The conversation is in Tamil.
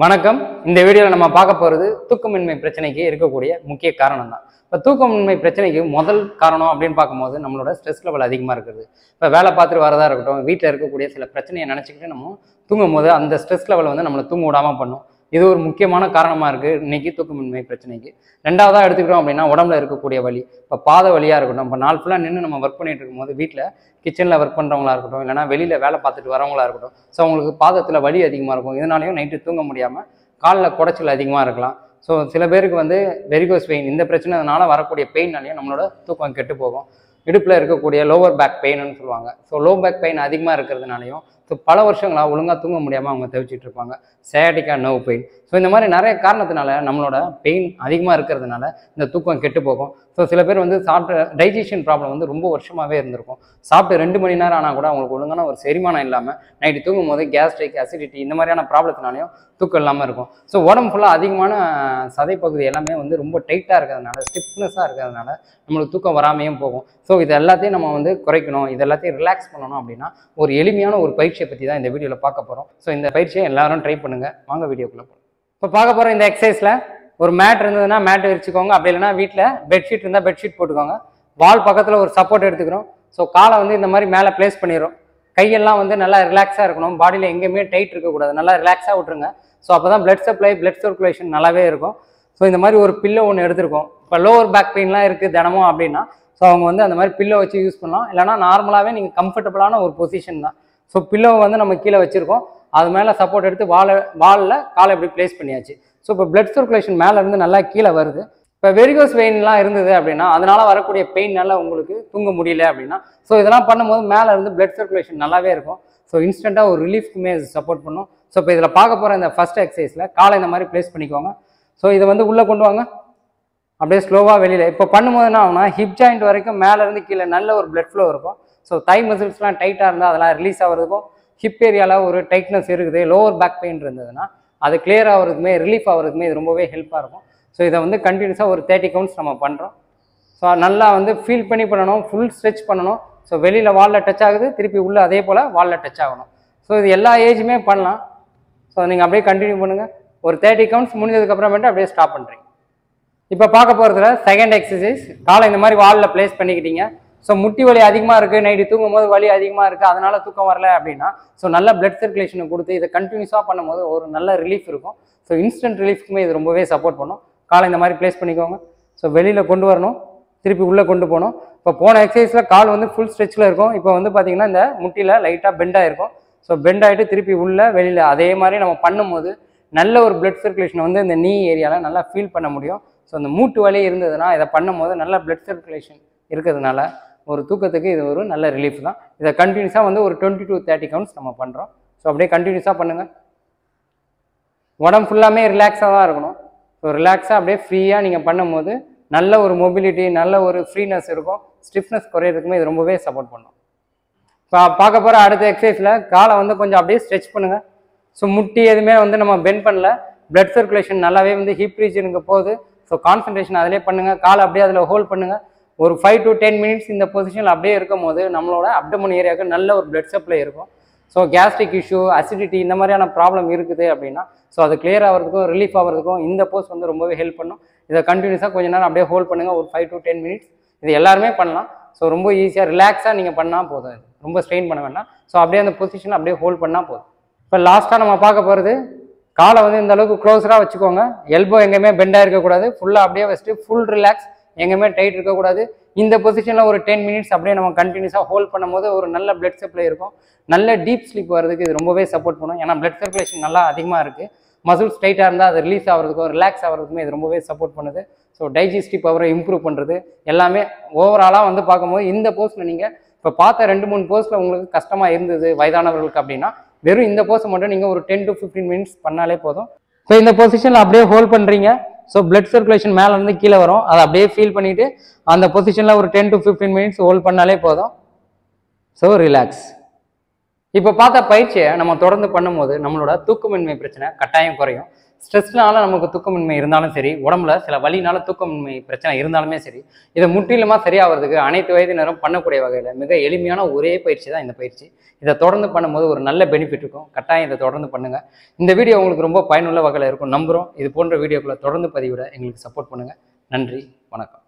வணக்கம். இந்த வீடியோவில் நம்ம பார்க்க போகிறது தூக்கமின்மை பிரச்சனைக்கு இருக்கக்கூடிய முக்கிய காரணம் தான். இப்போ தூக்கமின்மை பிரச்சனைக்கு முதல் காரணம் அப்படின்னு பார்க்கும்போது நம்மளோட ஸ்ட்ரெஸ் லெவல் அதிகமாக இருக்குது. இப்போ வேலை பார்த்துட்டு வரதா இருக்கட்டும், வீட்டில் இருக்கக்கூடிய சில பிரச்சனையை நினச்சிக்கிட்டு நம்ம தூங்கும் போது அந்த ஸ்ட்ரெஸ் லெவல் வந்து நம்மளை தூங்க விடாமல் பண்ணும். இது ஒரு முக்கியமான காரணமாக இருக்குது இன்னைக்கு தூக்கமின்மை பிரச்சனைக்கு. ரெண்டாவதாக எடுத்துக்கிட்டோம் அப்படின்னா உடம்புல இருக்கக்கூடிய வலி. இப்போ பாத வலியாக இருக்கட்டும், இப்போ நாள் ஃபுல்லாக நின்று நம்ம ஒர்க் பண்ணிட்டு இருக்கும்போது வீட்டில் கிச்சனில் ஒர்க் பண்ணுறவங்களா இருக்கட்டும், இல்லைனா வெளியில் வேலை பார்த்துட்டு வரவங்களா இருக்கட்டும், ஸோ அவங்களுக்கு பாதத்தில் வலி அதிகமாக இருக்கும். இதனாலையும் நைட்டு தூங்க முடியாமல் காலில் குடைச்சல் அதிகமாக இருக்கலாம். ஸோ சில பேருக்கு வந்து வெரிகோஸ் பெயின், இந்த பிரச்சனைனால வரக்கூடிய பெயின்னாலையும் நம்மளோட தூக்கம் கெட்டு போகும். இடுப்பில் இருக்கக்கூடிய லோவர் பேக் பெயின்னு சொல்லுவாங்க. ஸோ லோ பேக் பெயின் அதிகமாக இருக்கிறதுனாலையும் ஸோ பல வருஷங்களாக ஒழுங்காக தூங்க முடியாமல் அவங்க தவிச்சிட்டு இருப்பாங்க. Sciatica nerve pain. ஸோ இந்த மாதிரி நிறைய காரணத்தினால நம்மளோட பெயின் அதிகமாக இருக்கிறதுனால இந்த தூக்கம் கெட்டு போகும். ஸோ சில பேர் வந்து சாப்பிட்ட டைஜஷன் ப்ராப்ளம் வந்து ரொம்ப வருஷமாகவே இருந்திருக்கும். சாப்பிட்டு 2 மணி நேரம் ஆனால் கூட அவங்களுக்கு ஒழுங்கான ஒரு செரிமானம் இல்லாமல் நைட்டு தூங்கும் போது கேஸ்ட்ரிக், அசிடிட்டி இந்த மாதிரியான ப்ராப்ளத்தினாலையும் தூக்கம் இல்லாமல் இருக்கும். ஸோ உடம்பு ஃபுல்லாக அதிகமான சதைப்பகுதி எல்லாமே வந்து ரொம்ப டைட்டாக இருக்கிறதுனால, ஸ்டிஃப்னஸாக இருக்கிறதுனால நம்மளுக்கு தூக்கம் வராமையும் போகும். ஸோ இது எல்லாத்தையும் நம்ம வந்து குறைக்கணும், இது எல்லாத்தையும் ரிலாக்ஸ் பண்ணணும் அப்படின்னா ஒரு எளிமையான ஒரு பயிற்சியை பற்றி தான் இந்த வீடியோவில் பார்க்க போகிறோம். ஸோ இந்த பயிற்சியை எல்லாரும் ட்ரை பண்ணுங்கள். வாங்க வீடியோக்குள்ளே போகிறோம். இப்போ பார்க்க போகிற இந்த எக்ஸசைஸில் ஒரு மேட் இருந்ததுன்னா மேட் விரிச்சுக்கோங்க. அப்படி இல்லைன்னா வீட்டில் பெட்ஷீட் இருந்தால் பெட்ஷீட் போட்டுக்கோங்க. வால் பக்கத்தில் ஒரு சப்போர்ட் எடுத்துக்கிறோம். ஸோ காலை வந்து இந்த மாதிரி மேலே பிளேஸ் பண்ணிடுறோம். கையெல்லாம் வந்து நல்லா ரிலாக்ஸாக இருக்கணும். பாடியில் எங்கேயுமே டைட் இருக்கக்கூடாது. நல்லா ரிலாக்ஸாக விட்டுருங்க. ஸோ அப்போ தான் பிளட் சப்ளை, பிளட் சர்க்குலேஷன் நல்லாவே இருக்கும். ஸோ இந்த மாதிரி ஒரு பில்லோ ஒன்று எடுத்துருக்கோம். இப்போ லோவர் பேக் பெயின்லாம் இருக்குது தினமும் அப்படின்னா ஸோ அவங்க வந்து அந்த மாதிரி பில்லோ வச்சு யூஸ் பண்ணலாம். இல்லைனா நார்மலாகவே நீங்கள் கம்ஃபர்டபுளான ஒரு பொசிஷன் தான். ஸோ பில்லோவை வந்து நம்ம கீழே வச்சுருக்கோம். அது மேலே சப்போர்ட் எடுத்து வாலில் காலை எப்படி பிளேஸ் பண்ணியாச்சு. ஸோ இப்போ பிளட் சர்க்குலேஷன் மேலே இருந்து நல்லா கீழே வருது. இப்போ வெரிகோஸ் வெயின்லாம் இருந்தது அப்படின்னா அதனால வரக்கூடிய பெயின்னால உங்களுக்கு தூங்க முடியல அப்படின்னா ஸோ இதெல்லாம் பண்ணும்போது மேலே இருந்து பிளட் சர்க்குலேஷன் நல்லாவே இருக்கும். ஸோ இன்ஸ்டண்ட்டாக ஒரு ரிலீஃப்க்குமே சப்போர்ட் பண்ணும். ஸோ இப்போ இதில் பார்க்க போகிற இந்த ஃபர்ஸ்ட் எக்ஸசைஸில் காலை இந்த மாதிரி பிளேஸ் பண்ணிக்கோங்க. ஸோ இதை வந்து உள்ளே கொண்டு வாங்க, அப்படியே ஸ்லோவாக வெளியில். இப்போ பண்ணும்போது என்ன ஆகுனா ஹிப் ஜாயிண்ட் வரைக்கும் மேலே இருந்து கீழே நல்ல ஒரு பிளட் ஃப்ளோ இருக்கும். ஸோ தை மசில்ஸ்லாம் டைட்டாக இருந்தால் அதெல்லாம் ரிலீஸ் ஆகிறதுக்கும், ஹிப் ஏரியாவில் ஒரு டைட்னஸ் இருக்குது, லோவர் பேக் பெயின் இருந்ததுன்னா அது கிளியர் ஆகிறதுக்குமே, ரிலீஃப் ஆகிறதுக்குமே இது ரொம்பவே ஹெல்ப்பாக இருக்கும். ஸோ இதை வந்து கண்டினியூஸாக ஒரு 30 கவுண்ட்ஸ் நம்ம பண்ணுறோம். ஸோ நல்லா வந்து ஃபீல் பண்ணி பண்ணணும், ஃபுல் ஸ்ட்ரெச் பண்ணணும். ஸோ வெளியில் வாலில் டச் ஆகுது, திருப்பி உள்ளே அதே போல் வாலில் டச் ஆகணும். ஸோ இது எல்லா ஏஜுமே பண்ணலாம். ஸோ நீங்கள் அப்படியே கண்டினியூ பண்ணுங்கள். ஒரு 30 கவுண்ட்ஸ் முடிஞ்சதுக்கப்புறமேட்டு அப்படியே ஸ்டாப் பண்ணுறீங்க. இப்போ பார்க்க போகிறதுல செகண்ட் எக்ஸசைஸ். காலை இந்த மாதிரி வாலில் பிளேஸ் பண்ணிக்கிட்டீங்க. ஸோ முட்டி வலி அதிகமாக இருக்குது, நைட்டு தூங்கும் போது வலி அதிகமாக இருக்குது, அதனால தூக்கம் வரல அப்படின்னா ஸோ நல்ல பிளட் சர்க்குலேஷனை கொடுத்து இதை கண்டினியூஸாக பண்ணும்போது ஒரு நல்ல ரிலீஃப் இருக்கும். ஸோ இன்ஸ்டன்ட் ரிலீஃப்க்குமே இது ரொம்பவே சப்போர்ட் பண்ணும். காலை இந்த மாதிரி பிளேஸ் பண்ணிக்கோங்க. ஸோ வெளியில் கொண்டு வரணும், திருப்பி உள்ளே கொண்டு போகணும். இப்போ போன எக்ஸசைஸில் கால் வந்து ஃபுல் ஸ்ட்ரெச்சில் இருக்கும். இப்போ வந்து பார்த்தீங்கன்னா இந்த முட்டியில் லைட்டாக பெண்ட் ஆகிருக்கும். ஸோ பெண்ட் ஆகிட்டு திருப்பி உள்ளே வெளியில் அதே மாதிரி நம்ம பண்ணும்போது நல்ல ஒரு பிளட் சர்க்குலேஷனை வந்து இந்த நீ ஏரியாவில் நல்லா ஃபீல் பண்ண முடியும். ஸோ அந்த மூட்டு வலி இருந்ததுன்னா இதை பண்ணும்போது நல்ல பிளட் சர்க்குலேஷன் இருக்கிறதுனால ஒரு தூக்கத்துக்கு இது ஒரு நல்ல ரிலீஃப் தான். இதை கண்டினியூஸாக வந்து ஒரு 20 to 30 கவுண்ட்ஸ் நம்ம பண்ணுறோம். ஸோ அப்படியே கண்டினியூஸாக பண்ணுங்கள். உடம்பு ஃபுல்லாமே ரிலாக்ஸாக தான் இருக்கணும். ஸோ ரிலாக்ஸாக அப்படியே ஃப்ரீயாக நீங்கள் பண்ணும்போது நல்ல ஒரு மொபிலிட்டி, நல்ல ஒரு ஃப்ரீனஸ் இருக்கும். ஸ்டிஃப்னஸ் குறையிறதுக்குமே இது ரொம்பவே சப்போர்ட் பண்ணும். இப்போ பார்க்க போகிற அடுத்த எக்ஸசைஸில் காலை வந்து கொஞ்சம் அப்படியே ஸ்ட்ரெச் பண்ணுங்கள். ஸோ முட்டி எதுவுமே வந்து நம்ம பெண்ட் பண்ணல. பிளட் சர்க்குலேஷன் நல்லாவே வந்து ஹிப் ரீஜனுக்கு போகுது. ஸோ கான்சன்ட்ரேஷன் அதிலே பண்ணுங்கள். காலை அப்படியே அதில் ஹோல்ட் பண்ணுங்கள். ஒரு 5 to 10 மினிட்ஸ் இந்த பொசிஷனில் அப்படியே இருக்கும் போது நம்மளோட அப்டமன் ஏரியாவுக்கு நல்ல ஒரு பிளட் சப்ளை இருக்கும். ஸோ கேஸ்ட்ரிக் இஷ்யூ, அசிடிட்டி இந்த மாதிரியான ப்ராப்ளம் இருக்குது அப்படின்னா ஸோ அது கிளியர் ஆகிறதுக்கும், ரிலீஃப் ஆகிறதுக்கும் இந்த போஸ் வந்து ரொம்பவே ஹெல்ப் பண்ணும். இதை கண்டினியூஸாக கொஞ்ச நேரம் அப்படியே ஹோல்ட் பண்ணுங்கள். ஒரு 5 to 10 மினிட்ஸ். இது எல்லாருமே பண்ணலாம். ஸோ ரொம்ப ஈஸியாக ரிலாக்ஸாக நீங்கள் பண்ணால் போதும். இது ரொம்ப ஸ்ட்ரெயின் பண்ண வேண்டாம். ஸோ அப்படியே அந்த பொசிஷனை அப்படியே ஹோல்ட் பண்ணால் போதும். இப்போ லாஸ்ட்டாக நம்ம பார்க்க போகிறது காலை வந்து இந்த அளவுக்கு க்ளோஸராக வச்சுக்கோங்க. எல்போ எங்கேயுமே பெண்டாக இருக்கக்கூடாது. ஃபுல்லாக அப்படியே வச்சுட்டு ஃபுல் ரிலாக்ஸ், எங்கேயுமே டைட் இருக்கக்கூடாது. இந்த பொசிஷனில் ஒரு 10 மினிட்ஸ் அப்படியே நம்ம கண்டினியூஸாக ஹோல்ட் பண்ணும்போது ஒரு நல்ல பிளட் சப்ளை இருக்கும். நல்ல டீப் ஸ்லீப் வரதுக்கு இது ரொம்பவே சப்போர்ட் பண்ணும். ஏன்னா பிளட் சர்க்குலேஷன் நல்லா அதிகமாக இருக்குது. மசில்ஸ் டைட்டாக இருந்தால் அது ரிலீஸ் ஆகிறதுக்கும், ரிலாக்ஸ் ஆகிறதுக்குமே இது ரொம்பவே சப்போர்ட் பண்ணுது. ஸோ டைஜஸ்டிவ் பவரை இம்ப்ரூவ் பண்ணுறது எல்லாமே ஓவராலாக வந்து பார்க்கும்போது இந்த போஸ்ட்டில் நீங்கள் இப்போ பார்த்த 2-3 போஸ்ட்டில் உங்களுக்கு கஷ்டமாக இருந்தது வயதானவர்களுக்கு அப்படின்னா வெறும் இந்த போஸை மட்டும் நீங்கள் ஒரு 10 to 15 மினிட்ஸ் பண்ணாலே போதும். ஸோ இந்த பொசிஷனில் அப்படியே ஹோல்ட் பண்ணுறீங்க. ஸோ பிளட் சர்க்குலேஷன் மேலே இருந்து கீழே வரும். அதை அப்படியே ஃபீல் பண்ணிவிட்டு அந்த பொசிஷனில் ஒரு 10 to 15 மினிட்ஸ் ஹோல்ட் பண்ணாலே போதும். So relax. இப்போ பார்த்த பயிற்சியை நம்ம தொடர்ந்து பண்ணும்போது நம்மளோட தூக்கமின்மை பிரச்சனை கட்டாயம் குறையும். ஸ்ட்ரெஸ்னால நமக்கு தூக்கமின்மை இருந்தாலும் சரி, உடம்புல சில வலினால தூக்கமின்மை பிரச்சனை இருந்தாலுமே சரி, இதை முற்றிலுமா சரியாகிறதுக்கு அனைத்து வயதினரும் பண்ணக்கூடிய வகையில் மிக எளிமையான ஒரே பயிற்சி தான் இந்த பயிற்சி. இதை தொடர்ந்து பண்ணும்போது ஒரு நல்ல பெனிஃபிட் இருக்கும். கட்டாயம் இதை தொடர்ந்து பண்ணுங்க. இந்த வீடியோ உங்களுக்கு ரொம்ப பயனுள்ள வகையில் இருக்கும் நம்புகிறோம். இது போன்ற வீடியோக்களை தொடர்ந்து பதிவிட எங்களுக்கு சப்போர்ட் பண்ணுங்க. நன்றி, வணக்கம்.